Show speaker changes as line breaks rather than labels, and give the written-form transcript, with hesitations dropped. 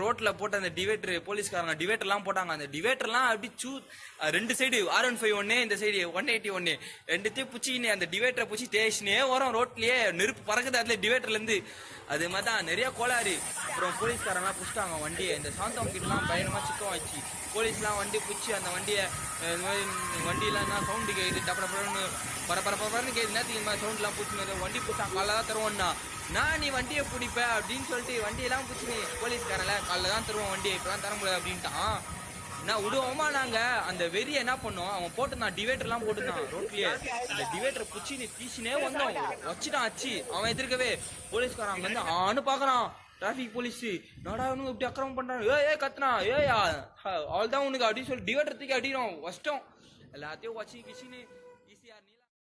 ரோட்ல போட்ட அந்த டிவைடர் போலீஸ்காரங்க டிவைடர்லாம் போட்டாங்க. அந்த டிவைடர்லாம் அப்படி ரெண்டு சைடு R15 ஒன்னு, இந்த சைடு 180 ஒன்னு, ரெண்டுத்தையும் புச்சிக்கினே அந்த டிவைடரை புச்சி தேய்ச்சினே வரும். ரோட்லயே நெருப்பு பறக்குது அதுல டிவைடர்ல இருந்து. அது மாதிரிதான் நிறைய கோளாறு. அப்புறம் போலீஸ்காரங்களாம் புடிச்சிட்டாங்க வண்டியை. இந்த சாந்தம் கிட்டலாம் பயங்கரமா சிக்கம் ஆயிடுச்சு. போலீஸ்லாம் வண்டி புடிச்சு அந்த வண்டியை வண்டியெல்லாம் சவுண்டு கேக்குது, டப்படப்படன்னு பரபரன்னு கேட்குது. நேரத்துக்கு இந்த மாதிரி சவுண்ட்லாம் பிடிச்சி வண்டி பிடிச்சான். காலைல தான் தருவோம்னா நான் நீ வண்டியை பிடிப்ப அப்படின்னு சொல்லிட்டு வண்டியெல்லாம் பிடிச்சி போலீஸ்காரல காலைல தான் தருவோம் வண்டியை, இப்பெல்லாம் தர முடியாது அப்படின்ட்டான். நான் விடுவோமா நாங்க அந்த வெறிய என்ன பண்ணோம், அவன் போட்டுருந்தான் டிவைடர்லாம் போட்டுருந்தான் ரோட்லயே. அந்த டிவைடரை புச்சி நீ தீச்சினே வந்தோம், வச்சுட்டான் அச்சு. அவன் எதிர்க்கவே போலீஸ்காரன் அங்க வந்து ஆன்னு பாக்குறான். டிராபிக் போலீஸ் நாடா உனக்கு இப்படி அக்கிரமம் பண்றான், ஏ கத்துனா ஏயா அவள் தான் உனக்கு அப்படின்னு சொல்லி டிவைடர் தூக்கி அடிக்கிறோம். கஷ்டம் எல்லாத்தையும் வச்சு கிச்சின்னு